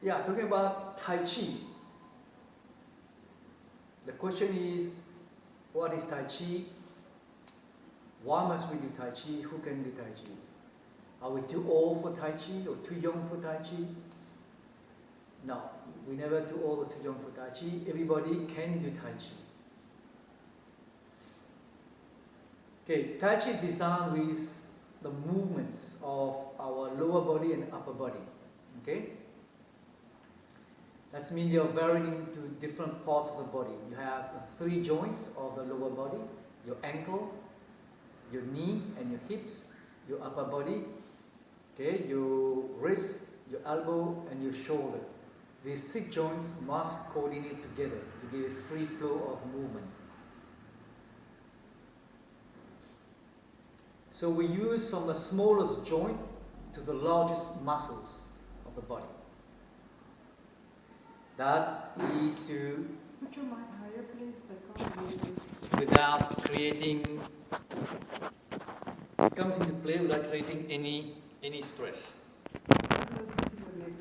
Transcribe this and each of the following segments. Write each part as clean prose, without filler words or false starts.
yeah, talking about Tai Chi. The question is, what is Tai Chi? Why must we do Tai Chi? Who can do Tai Chi? Are we too old for Tai Chi or too young for Tai Chi? No, we never too old or too young for Tai Chi. Everybody can do Tai Chi. Okay, Tai Chi is designed with the movements of our lower body and upper body. Okay? That means they are varied into different parts of the body. You have the 3 joints of the lower body, your ankle, your knee and your hips, your upper body, okay, your wrist, your elbow and your shoulder. These 6 joints must coordinate together to give a free flow of movement. So we use from the smallest joint to the largest muscles of the body. That is to, Put your mic higher, please. I can't use it. without creating, it comes into play without creating any stress. Closer to your leg.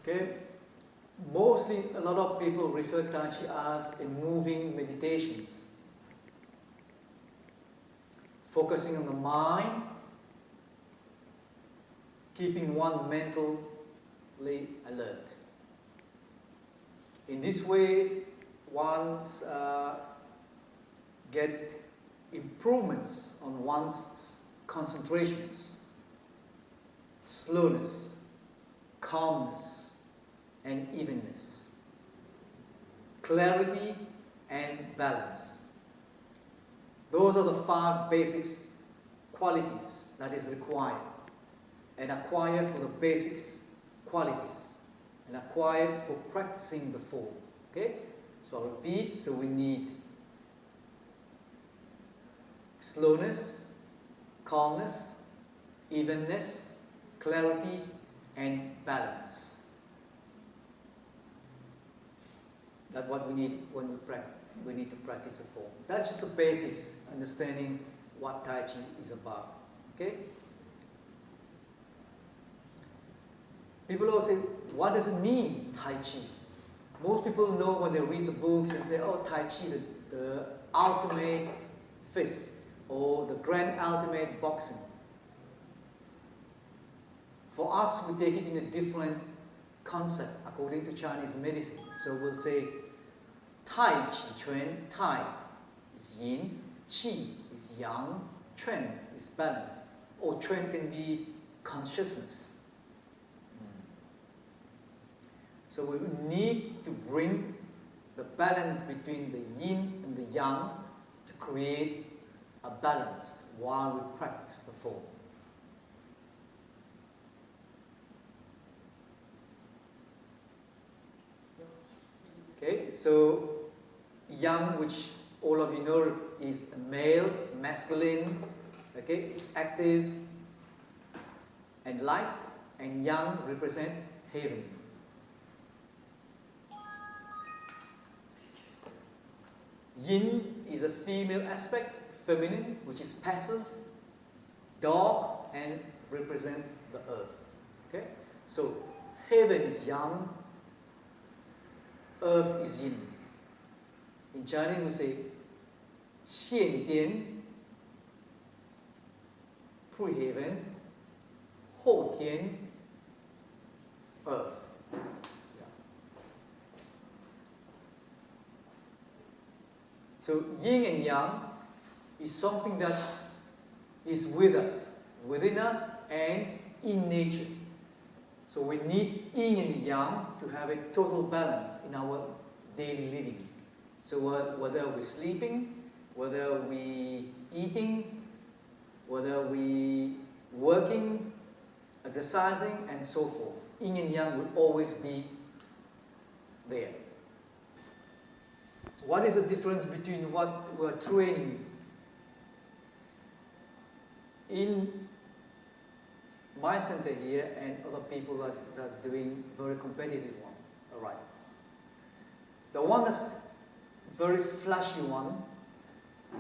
Okay? Mostly, a lot of people refer to Tai Chi as a moving meditations, focusing on the mind, keeping one mentally alert. In this way, one get improvements on one's concentrations, slowness, calmness, and evenness, clarity and balance. Those are the 5 basic qualities that is required and acquired for the basics qualities and acquired for practicing the form. Okay? So I'll repeat. So we need slowness, calmness, evenness, clarity, and balance. That's what we need when we need to practice the form. That's just the basics, understanding what Tai Chi is about. Okay? People always say, what does it mean, Tai Chi? Most people know when they read the books and say, oh, Tai Chi, the ultimate fist, or the grand ultimate boxing. For us, we take it in a different concept according to Chinese medicine. So we'll say, Tai Chi Quan, Tai is yin, Qi is yang, Quan is balance. Or Quan can be consciousness. So we need to bring the balance between the yin and the yang to create a balance while we practice the form. Okay, so yang, which all of you know is male, masculine, okay, it's active and light, and yang represent heaven. Yin is a female aspect, feminine, which is passive, dark, and represent the earth. Okay, so heaven is yang, earth is yin. In Chinese we say, 先天 pre-heaven, 后天 earth. So yin and yang is something that is with us, within us, and in nature. So we need yin and yang to have a total balance in our daily living. So whether we're sleeping, whether we're eating, whether we're working, exercising, and so forth, yin and yang will always be there. What is the difference between what we're training in my center here and other people that's doing very competitive one? All right. The one that's very flashy one,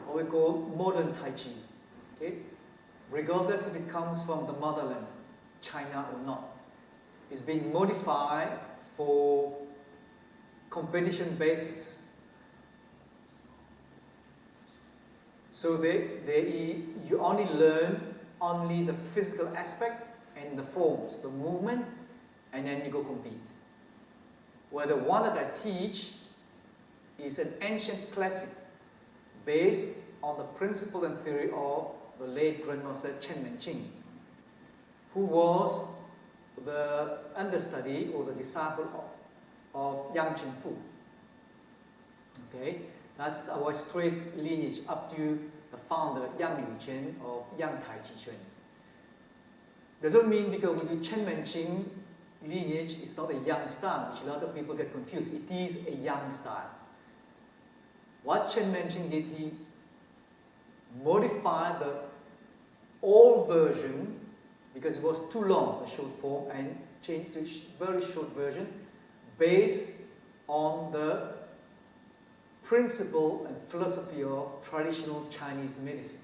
what we call modern Tai Chi. Okay? Regardless if it comes from the motherland, China or not. It's been modified for competition basis. So you only learn only the physical aspect and the forms, the movement, and then you go compete. Where the one that I teach is an ancient classic based on the principle and theory of the late Grandmaster Chen Menqing, who was the understudy or the disciple of Yang Chen-fu. Okay, that's our straight lineage up to the founder Yang Liuqian of Yang Tai Chi Qigong. Doesn't mean because we do Chen Menqing lineage, it's not a Yang style, which a lot of people get confused. It is a Yang style. What Chen Menqing did, he modified the old version because it was too long, the short form, and changed to a very short version based on the principle and philosophy of traditional Chinese medicine,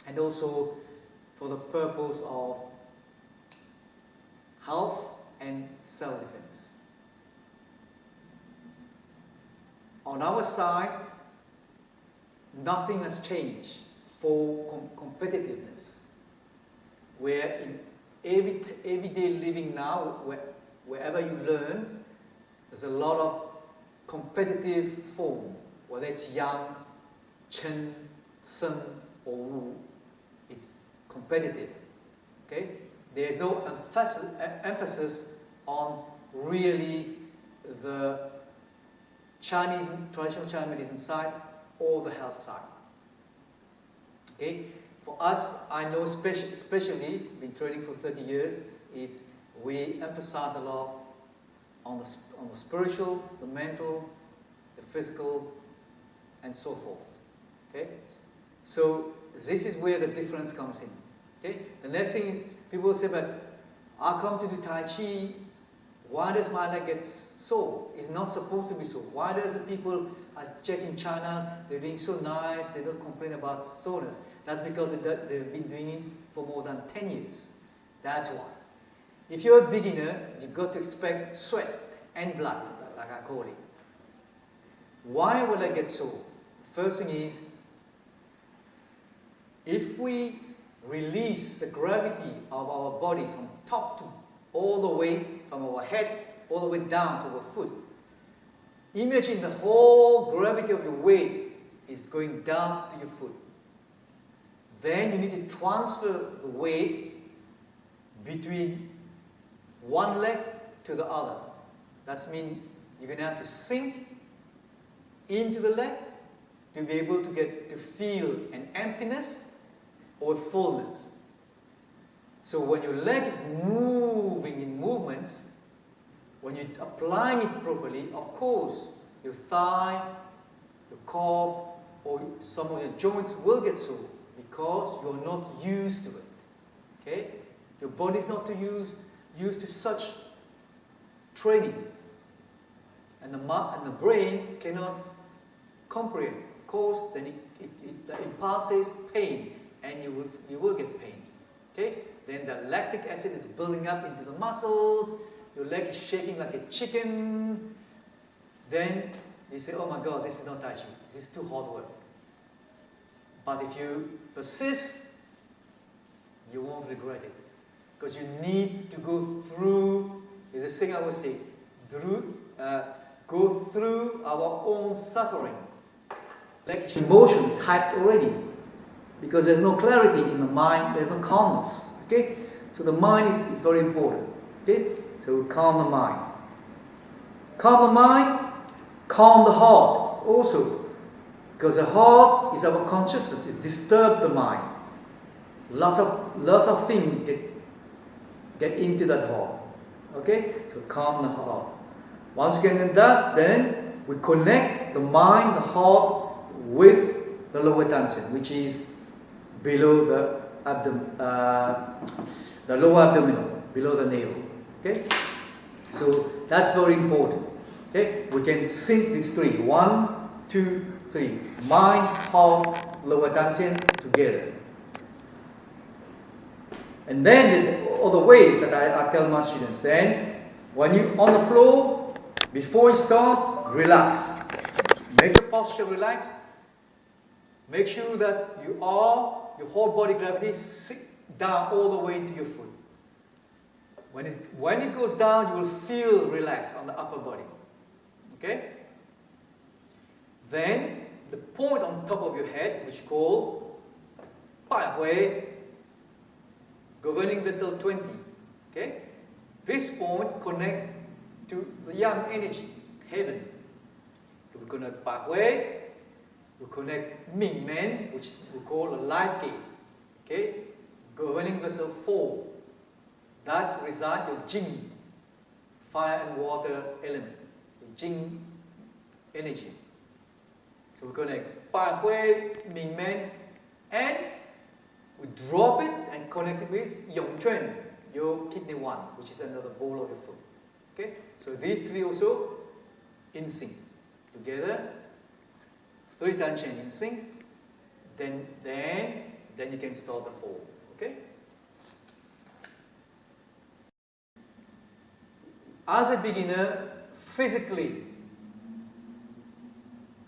and also for the purpose of health and self-defense. On our side, nothing has changed for competitiveness, where in everyday living now, wherever you learn, there's a lot of competitive form, whether it's Yang, Chen, Sun, or Wu, it's competitive. Okay? There's no emphasis on really the Chinese, traditional Chinese medicine side or the health side. Okay? For us, I know especially, been training for 30 years, we emphasize a lot on the spiritual, the mental, the physical, and so forth. Okay? So this is where the difference comes in. Okay? The next thing is, people will say, but I come to do Tai Chi, why does my leg get sore? It's not supposed to be sore. Why does the people I check in China, they're being so nice, they don't complain about soreness? That's because they've been doing it for more than 10 years. That's why. If you're a beginner, you've got to expect sweat and blood, like I call it. Why will I get sore? First thing is, if we release the gravity of our body from top to all the way, from our head all the way down to our foot, imagine the whole gravity of your weight is going down to your foot. Then you need to transfer the weight between one leg to the other. That means you're going to have to sink into the leg to be able to feel an emptiness or fullness. So when your leg is moving in movements, when you're applying it properly, of course, your thigh, your calf, or some of your joints will get sore because you're not used to it. Okay? Your body's not used to such training. And the brain cannot comprehend. Of course, then it passes pain, and you will get pain. Okay? Then the lactic acid is building up into the muscles, your leg is shaking like a chicken. Then you say, oh my God, this is not Tai Chi. This is too hard work. But if you persist, you won't regret it. Because you need to go through, is a thing I would say, go through our own suffering. Like emotion is hyped already. Because there's no clarity in the mind, there's no calmness. Okay? So the mind is very important. Okay? So calm the mind. Calm the mind, calm the heart also. Because the heart is our consciousness, it disturbs the mind. Lots of things get into that heart. Okay? So calm the heart. Once you get that, then we connect the mind, the heart with the lower dantian, which is below the abdomen, the lower abdominal, below the navel. Okay? So that's very important. Okay? We can sync these three. 1, 2, 3. Mind, heart, lower dantian together. And then there's other ways that I tell my students. Then, when you're on the floor, before you start, relax. Make your posture relax. Make sure that your whole body gravity sit down all the way to your foot. When it goes down, you will feel relaxed on the upper body. Okay? Then, the point on top of your head, which is called Pai Hui, governing vessel 20. Okay? This point connects to the yang energy, heaven. We connect Pai Hui, we connect Ming Men, which we call a life gate. Okay? Governing vessel 4. That's reside your Jing, fire and water element, the Jing energy. So we connect Pai Hui, Ming Men, and we drop it and connect it with Yong Chuan, your kidney 1, which is another ball of your foot. Okay? So these three also in sync. Together, 3 tension in sync, then you can start the fall. Okay? As a beginner, physically,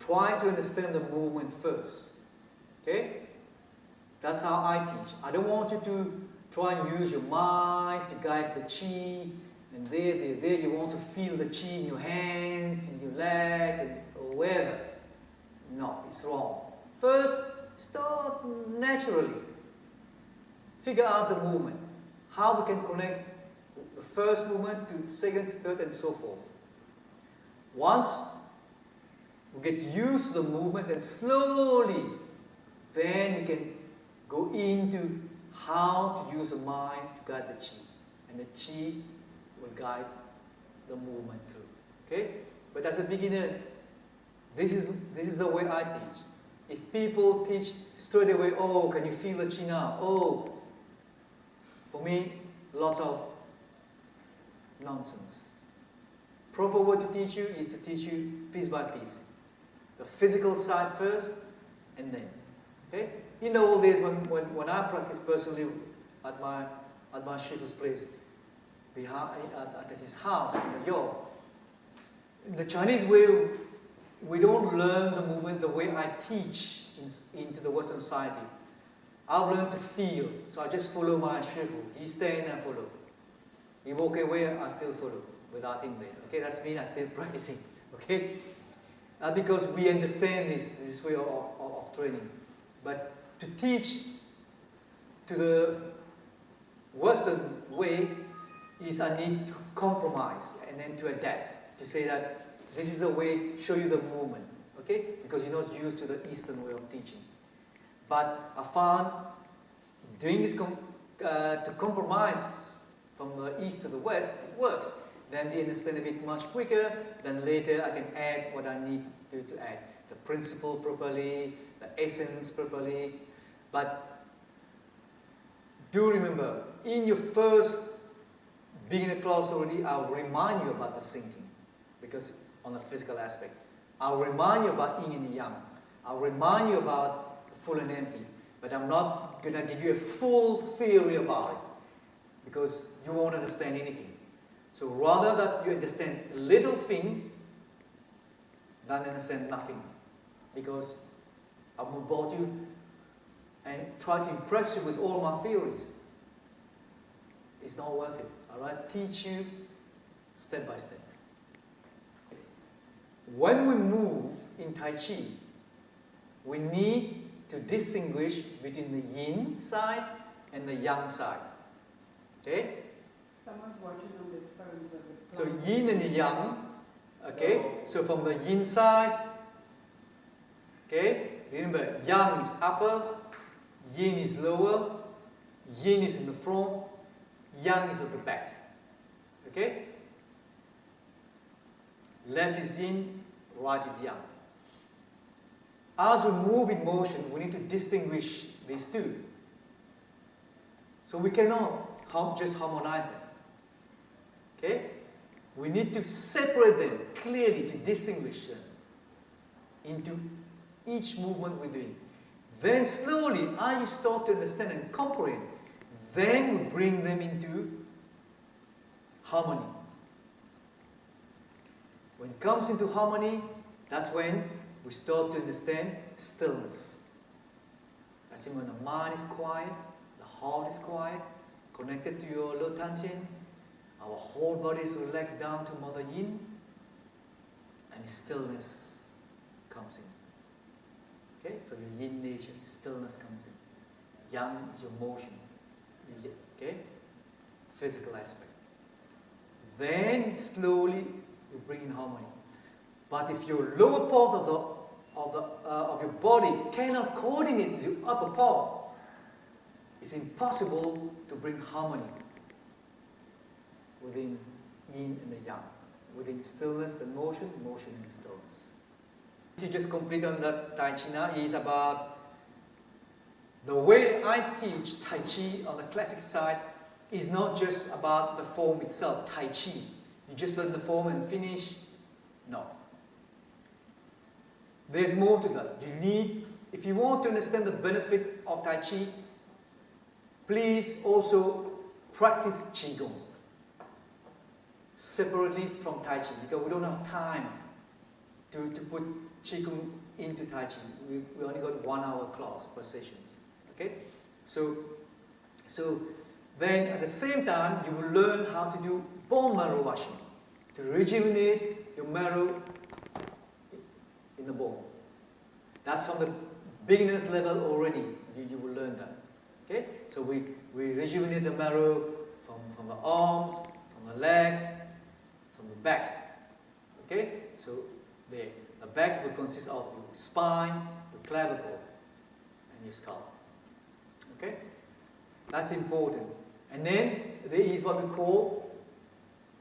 try to understand the movement first. Okay? That's how I teach. I don't want you to try and use your mind to guide the chi, and there you want to feel the chi in your hands, in your leg, or wherever. No, it's wrong. First, start naturally. Figure out the movements. How we can connect the first movement to second, third, and so forth. Once we get used to the movement, and slowly, then we can go into how to use the mind to guide the chi. And the chi will guide the movement through. Okay? But as a beginner, this is the way I teach. If people teach straight away, oh, can you feel the chi now? Oh, for me, lots of nonsense. Proper way to teach you is to teach you piece by piece. The physical side first, and then. Okay? In the old days when I practiced personally at my shifu's place, at his house in New York, in the Chinese way, we don't learn the movement the way I teach into the Western society. I've learned to feel, so I just follow my shifu. He stand and follow. He walk away, I still follow without him there. Okay, that's me. I'm still practicing. Okay, because we understand this way of training. But to teach to the Western way is I need to compromise and then to adapt, to say that this is a way, show you the movement, okay? Because you're not used to the Eastern way of teaching. But I found doing this to compromise from the East to the West, it works. Then they understand a bit much quicker, then later I can add what I need to add. The principle properly, the essence properly. But do remember, in your first beginner class already, I'll remind you about the sinking, because on the physical aspect. I'll remind you about yin and yang. I'll remind you about full and empty. But I'm not going to give you a full theory about it, because you won't understand anything. So rather that you understand a little thing than understand nothing, because I will bore you and try to impress you with all my theories. It's not worth it. All right? Teach you step by step. When we move in Tai Chi, we need to distinguish between the yin side and the yang side. Okay? Someone's watching on the phones of the So yin and the yang. Okay? So from the yin side, okay? Remember, yang is upper, yin is lower, yin is in the front, yang is at the back. Okay? Left is yin, right is yang. As we move in motion, we need to distinguish these two. So we cannot just harmonize them. Okay? We need to separate them clearly to distinguish them into each movement we're doing. Then slowly, as you start to understand and comprehend, Then we bring them into harmony. When it comes into harmony, that's when we start to understand stillness. That's when the mind is quiet, the heart is quiet, connected to your low tension, our whole body is relaxed down to Mother Yin, and stillness comes in. Okay, so your Yin nature, stillness comes in. Yang is your motion. Okay, physical aspect. Then slowly you bring in harmony. But if your lower part of your body cannot coordinate with your upper part, it's impossible to bring harmony within Yin and the Yang, within stillness and motion, motion and stillness. To just complete on that Tai Chi now is about the way I teach Tai Chi on the classic side is not just about the form itself, Tai Chi. You just learn the form and finish. No. There's more to that. You need, if you want to understand the benefit of Tai Chi, please also practice Qigong separately from Tai Chi, because we don't have time to put Qigong into Tai Chi. We only got 1 hour class per session. Okay? So then at the same time, you will learn how to do bone marrow washing, to rejuvenate your marrow in the bone. That's from the beginner's level already. You will learn that. Okay? So we rejuvenate the marrow from the arms, from the legs, from the back. Okay? So the back will consist of your spine, your clavicle, and your skull. Okay? That's important. And then there is what we call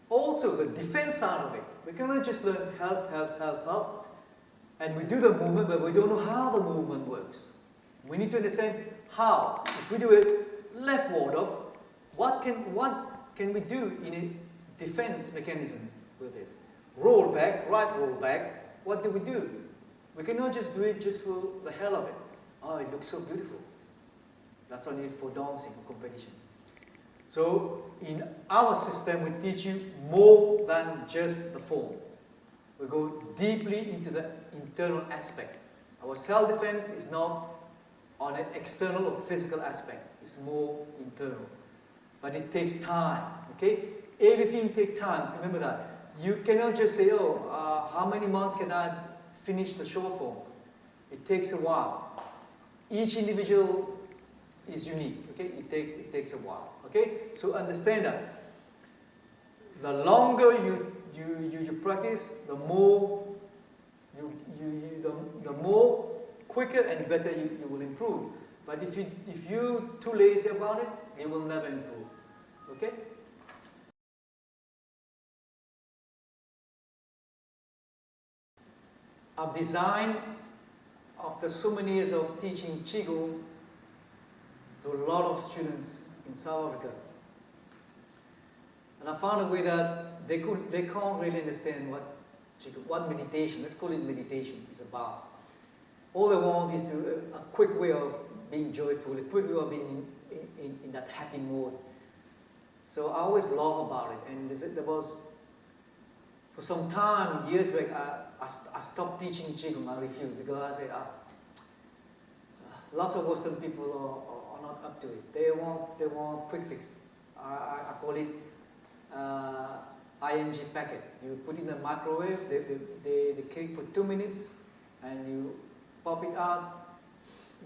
also the defense side of it. We cannot just learn health, and we do the movement, but we don't know how the movement works. We need to understand how. If we do it leftward off, what can we do in a defense mechanism with this? Roll back, right roll back. What do? We cannot just do it just for the hell of it. Oh, it looks so beautiful. That's only for dancing or competition. So in our system, we teach you more than just the form. We go deeply into the internal aspect. Our self-defense is not on an external or physical aspect. It's more internal. But it takes time, okay? Everything takes time. So remember that. You cannot just say, how many months can I finish the short form? It takes a while. Each individual is unique, okay? It takes a while, okay? So understand that. The longer you practice, the more the more quicker and better you will improve. But if you're too lazy about it, you will never improve. Okay? I've designed, after so many years of teaching Qigong to a lot of students in South Africa, and I found a way that they can't really understand what meditation, let's call it meditation, is about. All they want is a quick way of being joyful, a quick way of being in that happy mode. So I always laugh about it. And there was, for some time, years back, I stopped teaching Qigong. I refused because I said, lots of Western people are not up to it. They want quick fix. I call it ING packet. You put in the microwave, they cook for 2 minutes, and you pop it out,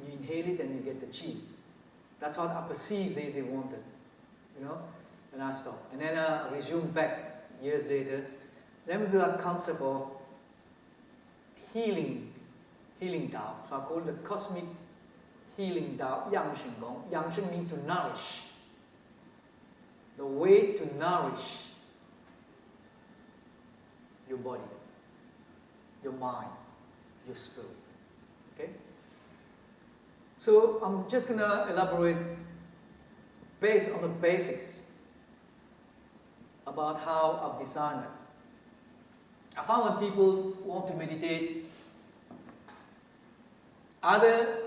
you inhale it, and you get the qi. That's what I perceived they wanted, you know. And I stopped. And then I resumed back years later. Then we do that concept of healing Tao. So I call it the cosmic healing Tao, Yang Shen Gong. Yang Shen means to nourish. The way to nourish your body, your mind, your spirit. Okay? So I'm just going to elaborate based on the basics about how I've designed it. I found when people want to meditate, either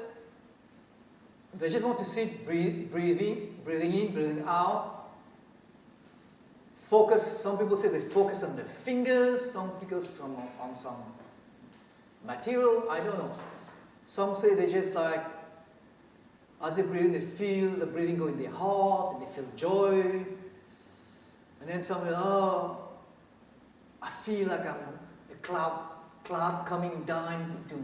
They just want to sit, breathing in, breathing out. Focus, some people say they focus on their fingers, some focus on some material, I don't know. Some say they just like, as they breathe in, they feel the breathing go in their heart, and they feel joy. And then some say, oh, I feel like I'm a cloud coming down onto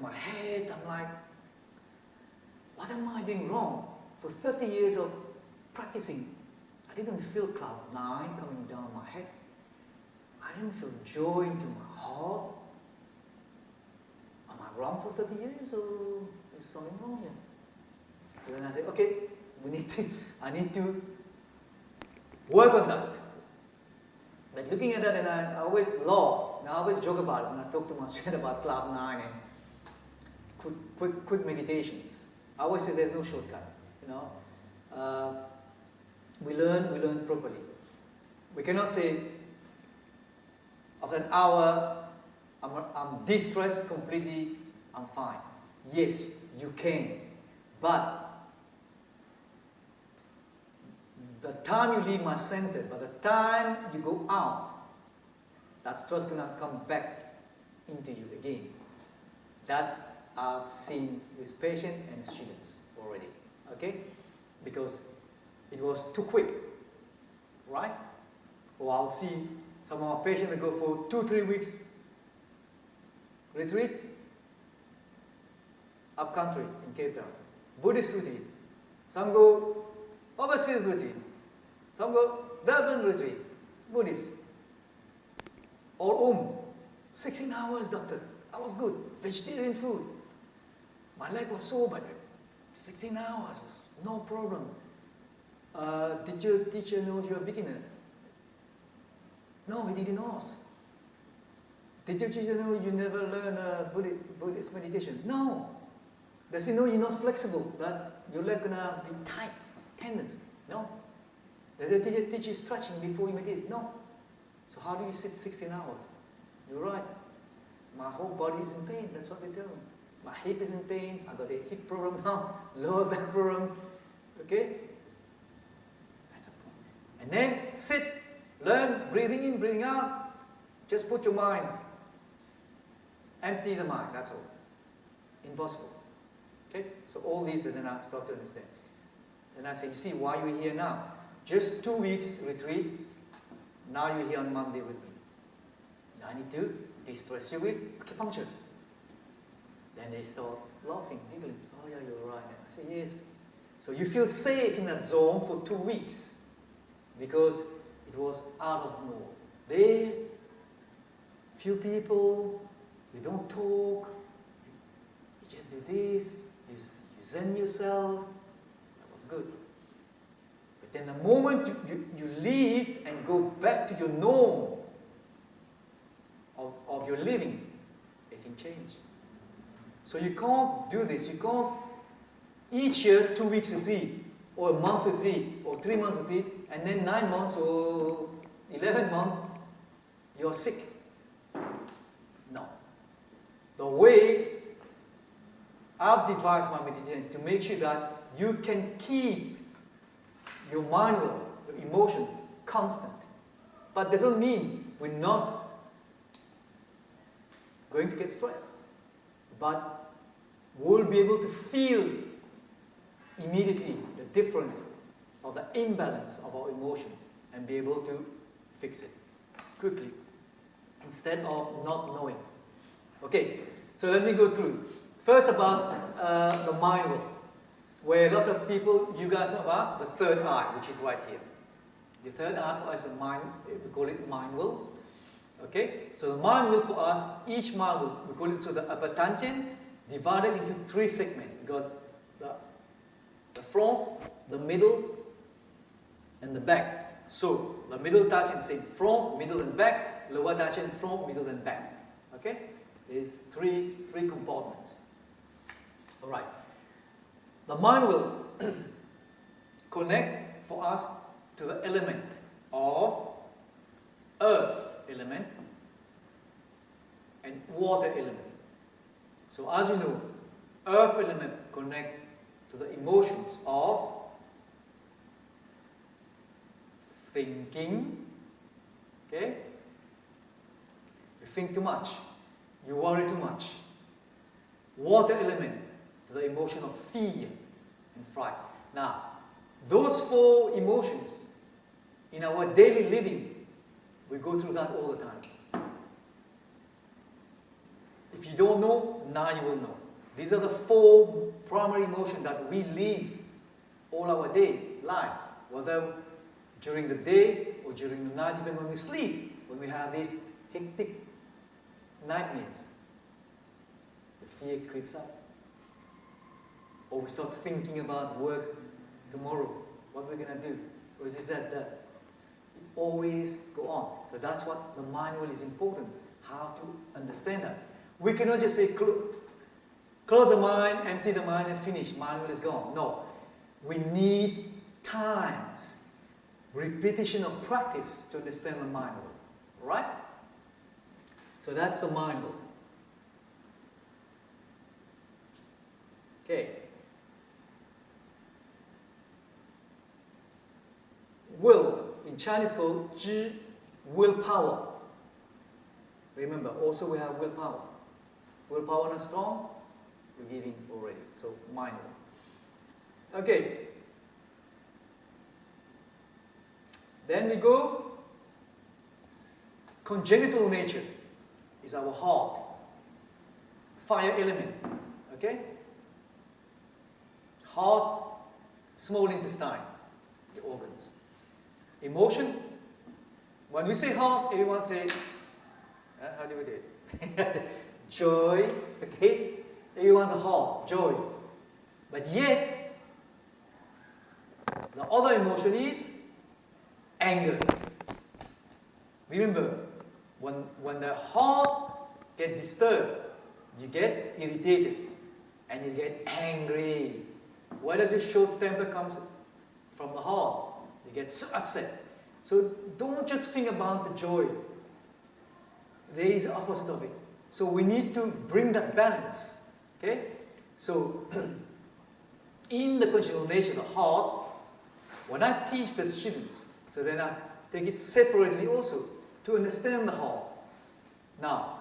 my head. I'm like, what am I doing wrong? For 30 years of practicing, I didn't feel cloud 9 coming down my head. I didn't feel joy into my heart. Am I wrong for 30 years or is something wrong here? So then I say, okay, I need to work on that. But looking at that, and I always laugh, and I always joke about it when I talk to my student about cloud 9 and quick meditations. I always say there's no shortcut, you know. We learn properly. We cannot say, after an hour, I'm distressed completely, I'm fine. Yes, you can, but the time you leave my center, by the time you go out, that stress is going to come back into you again. That's I've seen with patients and students already, okay? Because it was too quick, right? Or I'll see some of our patients that go for 2-3 weeks retreat, upcountry in Cape Town, Buddhist retreat. Some go overseas retreat. Some go Durban retreat, Buddhist. Or 16 hours, doctor. I was good. Vegetarian food. My leg was sore, but 16 hours was no problem. Did your teacher know you're a beginner? No, he didn't ask. Did your teacher know you never learn Buddhist meditation? No. Does he know you're not flexible, that your leg gonna be tight, tendons? No. Does the teacher teach you stretching before you meditate? No. So how do you sit 16 hours? You're right. My whole body is in pain. That's what they tell me. My hip is in pain. I got a hip problem now, lower back problem. Okay? That's a problem. And then sit, learn, breathing in, breathing out. Just put your mind. Empty the mind, that's all. Impossible. Okay? So all these, and then I start to understand. And I say, you see why you're here now? Just 2 weeks retreat. Now you're here on Monday with me. Now I need to distress you with acupuncture. Then they start laughing, giggling. Oh yeah, you're right. I say, yes. So you feel safe in that zone for 2 weeks because it was out of nowhere. There, few people, you don't talk, you just do this, you zen yourself. That was good. But then the moment you leave and go back to your norm of your living, everything changed. So you can't do this. You can't each year 2 weeks retreat, or a month retreat, or 3 months retreat, and then 9 months or 11 months you're sick. No. The way I've devised my meditation to make sure that you can keep your mind well, your emotion constant. But doesn't mean we're not going to get stressed. But we'll be able to feel immediately the difference or the imbalance of our emotion and be able to fix it quickly instead of not knowing. Okay, so let me go through. First about the mind will, where a lot of people, you guys know about the third eye, which is right here. The third eye for us is mind, we call it mind will. Okay, so the mind will for us, each mind will, we call it so the upper tangent, divided into 3 segments. We got the front, the middle, and the back. So the middle tangent is front, middle, and back. Lower tangent, front, middle, and back. Okay, there's three compartments. All right. The mind will connect for us to the element of earth element and water element. So as you know, earth element connect to the emotions of thinking. Okay? You think too much. You worry too much. Water element to the emotion of fear and fright. Now, those four emotions in our daily living, we go through that all the time. If you don't know, now you will know. These are the four primary emotions that we live all our day, life, whether during the day or during the night, even when we sleep, when we have these hectic nightmares. The fear creeps up. Or we start thinking about work tomorrow, what we're going to do, or is this that. It always go on. So that's what the mind will is important, how to understand that. We cannot just say, close the mind, empty the mind, and finish. Mind will is gone. No. We need times, repetition of practice to understand the mind will. Right? So that's the mind will. Okay. Will, in Chinese called zhi, willpower. Remember, also we have willpower. Willpower not strong, we're giving already. So mind will. Okay. Then we go, congenital nature is our heart. Fire element. Okay? Heart, small intestine, the organs. Emotion, when we say heart, everyone say, how do we do it? Joy, okay? Everyone's a heart, joy. But yet, the other emotion is anger. Remember, when the heart gets disturbed, you get irritated and you get angry. Where does your short temper comes from? The heart. You get so upset. So don't just think about the joy. There is the opposite of it. So we need to bring that balance. Okay? So in the congenital nature of the heart, when I teach the students, so then I take it separately also to understand the heart. Now,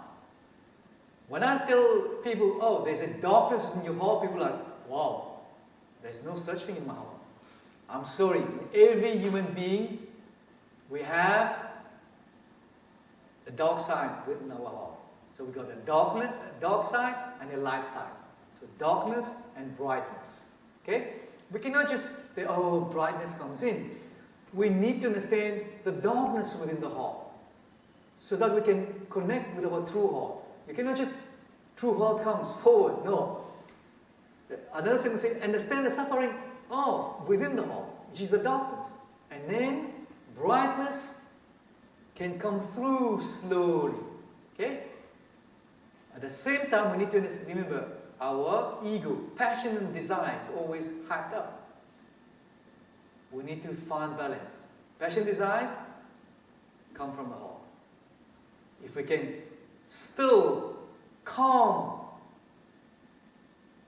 when I tell people, oh, there's a darkness in your heart, people are like, wow, there's no such thing in my heart. I'm sorry, in every human being, we have a dark side within our heart. So we've got a dark side and a light side. So darkness and brightness. Okay? We cannot just say, oh, brightness comes in. We need to understand the darkness within the heart so that we can connect with our true heart. You cannot just, true heart comes forward. No. Another thing we say, understand the suffering within the heart, which is the darkness. And then brightness can come through slowly. Okay? At the same time, we need to remember our ego, passion and desire is always hyped up. We need to find balance. Passion, desires come from the heart. If we can still calm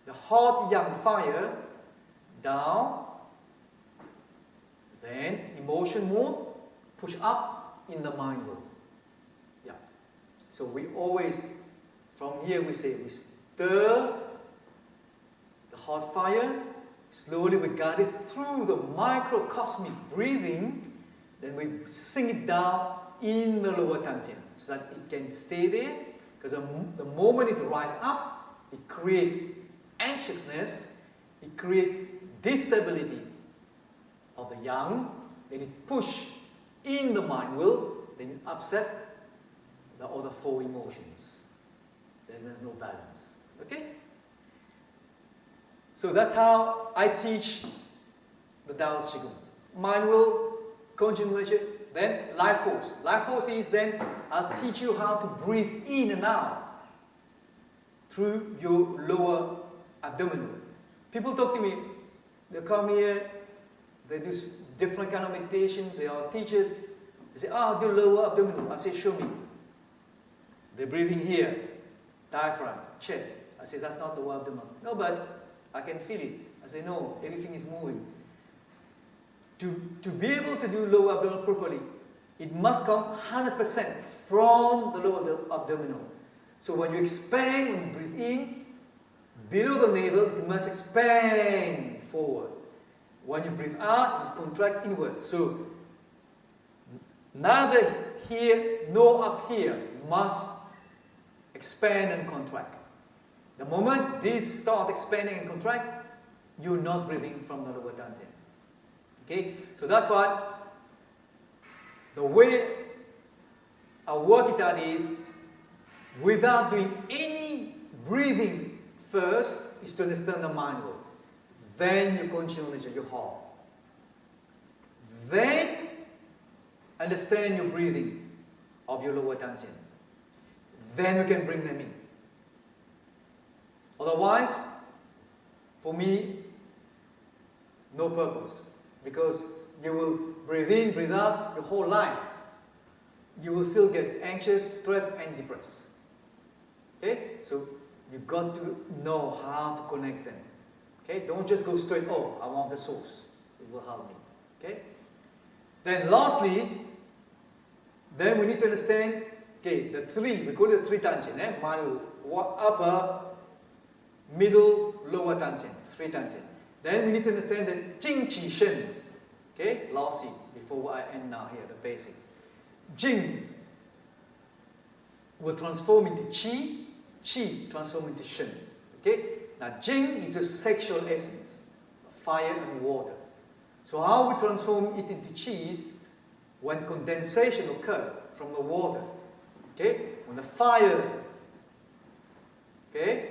the heart yang fire down, then emotion won't push up in the mind world. Yeah. So we always, from here we say, we stir the heart fire, slowly we guide it through the microcosmic breathing, then we sink it down in the lower tansian so that it can stay there, because the moment it rises up, it creates anxiousness, it creates destability of the yang, then it push in the mind will, then it upset the other four emotions. There's no balance. Okay? So that's how I teach the Taoist Qigong. Mind will, congenital nature, then life force. Life force is then I'll teach you how to breathe in and out through your lower abdominal. People talk to me, they come here, they do different kind of meditations, they are teachers, they say, I'll do lower abdominal. I say, show me. They're breathing here, diaphragm, chest. I say, that's not the lower abdomen. No, but I can feel it. I say, no, everything is moving. To be able to do lower abdominal properly, it must come 100% from the lower abdominal. So when you expand, when you breathe in, below the navel, it must expand forward. When you breathe out, it must contract inward. So neither here nor up here must expand and contract. The moment these start expanding and contract, you're not breathing from the lower dantian. Okay? So that's why the way I work it out is, without doing any breathing first, is to understand the mind world. Then your conscious nature, your heart. Then understand your breathing of your lower dantian. Then we can bring them in. Otherwise, for me, no purpose. Because you will breathe in, breathe out your whole life. You will still get anxious, stressed, and depressed. Okay? So you've got to know how to connect them. Okay? Don't just go straight, oh, I want the source. It will help me. Okay? Then lastly, then we need to understand, okay, the three, we call it three dantian. Upper, middle, lower dantian. Three dantian. Then we need to understand the Jing Qi Shen. Okay, lastly, before I end now here, the basic. Jing will transform into Qi, Qi transform into Shen. Okay? Now Jing is a sexual essence, fire and water. So how we transform it into Qi is when condensation occurs from the water. Okay? When the fire, okay,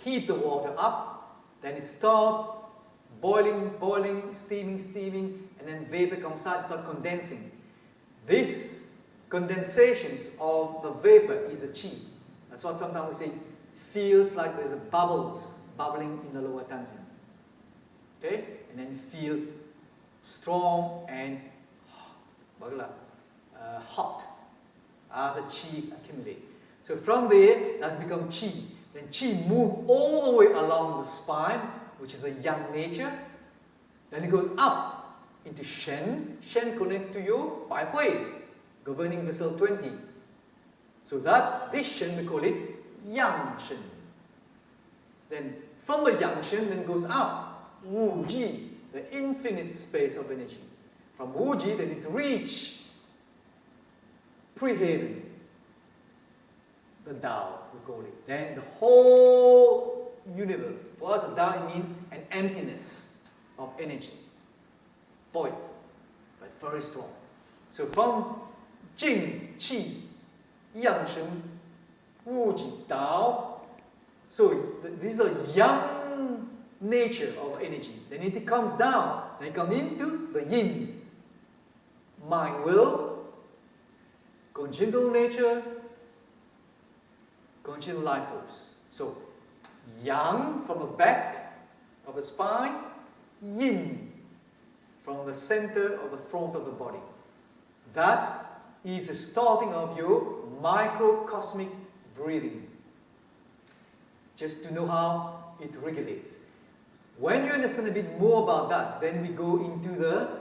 heat the water up, then it starts boiling, steaming, and then vapor comes out, it starts condensing. This condensations of the vapor is a Qi. That's what sometimes we say, feels like there's a bubbles bubbling in the lower dantian. Okay? And then feel strong and hot as a Qi accumulate. So from there, that's become Qi. Then Qi move all the way along the spine, which is a yang nature. Then it goes up into Shen. Shen connect to your Bai Hui, governing vessel 20. So that, this Shen, we call it Yang Shen. Then from the Yang Shen, then goes up, Wu Ji, the infinite space of energy. From Wu Ji, then it reach pre-heaven, the Tao, we call it. Then the whole universe. For us, the Tao, it means an emptiness of energy. Void, but very strong. So from Jing, Qi, Yang Shen, Wu Ji, Tao. So this is a yang nature of energy. Then it comes down. Then it comes into the yin. Mind, will, congenital nature, congenital life force. So yang from the back of the spine, yin from the center of the front of the body. That is the starting of your microcosmic breathing. Just to know how it regulates. When you understand a bit more about that, then we go into the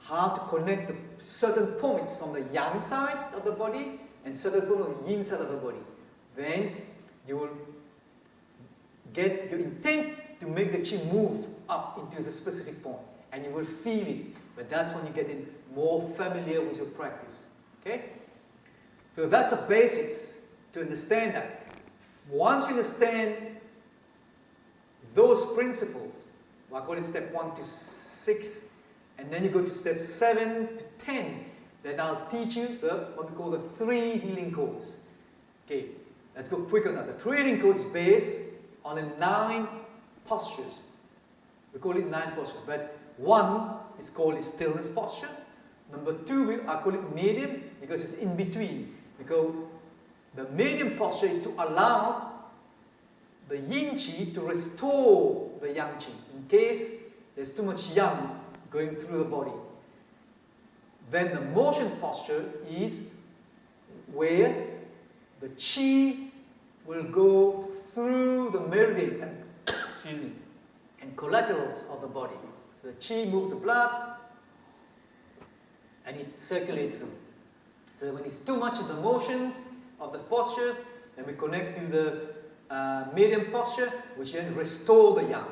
how to connect the certain points from the yang side of the body and certain points on the yin side of the body. Then you will get your intent to make the Qi move up into the specific point, and you will feel it. But that's when you get in more familiar with your practice. Okay? So that's the basics to understand that. Once you understand those principles, I call it step 1 to 6, and then you go to step 7 to 10, then I'll teach you what we call the 3 healing codes. Okay, let's go quicker now. The 3 healing codes based on the 9 postures. We call it 9 postures, but one is called a stillness posture. Number 2, I call it medium because it's in between. Because the medium posture is to allow the yin qi to restore the yang qi in case there's too much yang going through the body. Then the motion posture is where the chi will go through the meridians and, excuse me, and collaterals of the body. The chi moves the blood and it circulates through. So when it's too much in the motions of the postures, then we connect to the medium posture, which then restore the yang.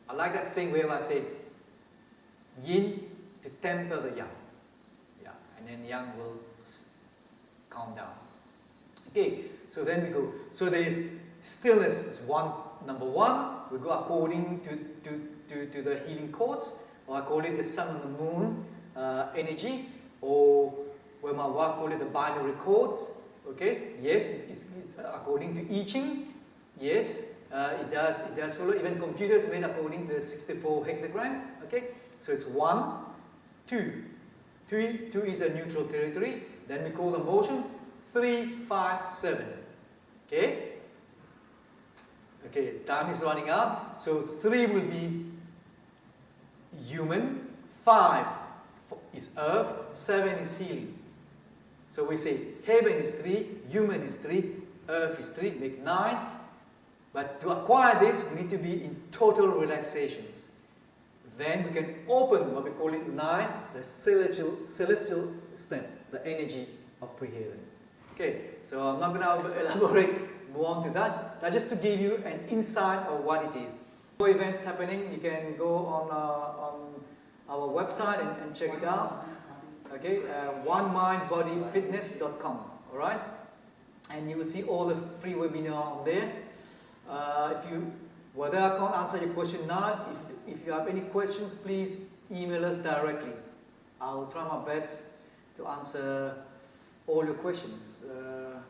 I like that saying where I say yin to temper the yang. Yeah, and then yang will calm down. Okay, so then we go. So there is stillness is number one. We go according to the healing chords, or I call it the sun and the moon energy, or where my wife called it the binary chords. Okay, yes, it's according to I Ching. Yes, it does follow. Even computers made according to the 64 hexagram. Okay, so it's 1, 2. 2 is a neutral territory. Then we call the motion 3, 5, 7. Okay. Okay, time is running out. So 3 will be human, 5 is earth, 7 is healing. So we say heaven is 3, human is 3, earth is 3, make 9. But to acquire this, we need to be in total relaxations. Then we can open what we call it 9, the celestial stem, the energy of pre-heaven. Okay, so I'm not going to elaborate more on to that. That's just to give you an insight of what it is. More events happening, you can go on our website and check it out. Okay, onemindbodyfitness.com. All right, and you will see all the free webinar on there. Whether I can't answer your question now, if you have any questions, please email us directly. I will try my best to answer all your questions.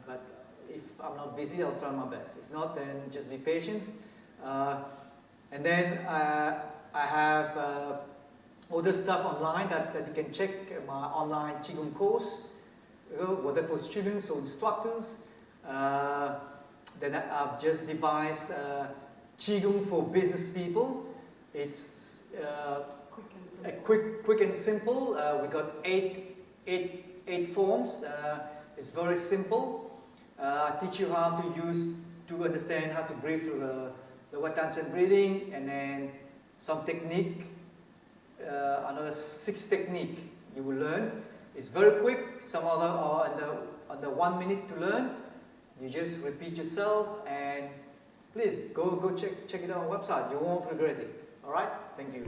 But if I'm not busy, I'll try my best. If not, then just be patient. And then I have other stuff online that you can check, my online Qigong course, whether for students or instructors. Then I've just devised Qigong for business people. It's quick and simple. We got eight forms. It's very simple. I teach you how to understand how to breathe through the Wat Tansen breathing, and then some technique. Another 6 technique you will learn. It's very quick. Some other are under 1 minute to learn. You just repeat yourself, and please go check it out on the website. You won't regret it. All right? Thank you.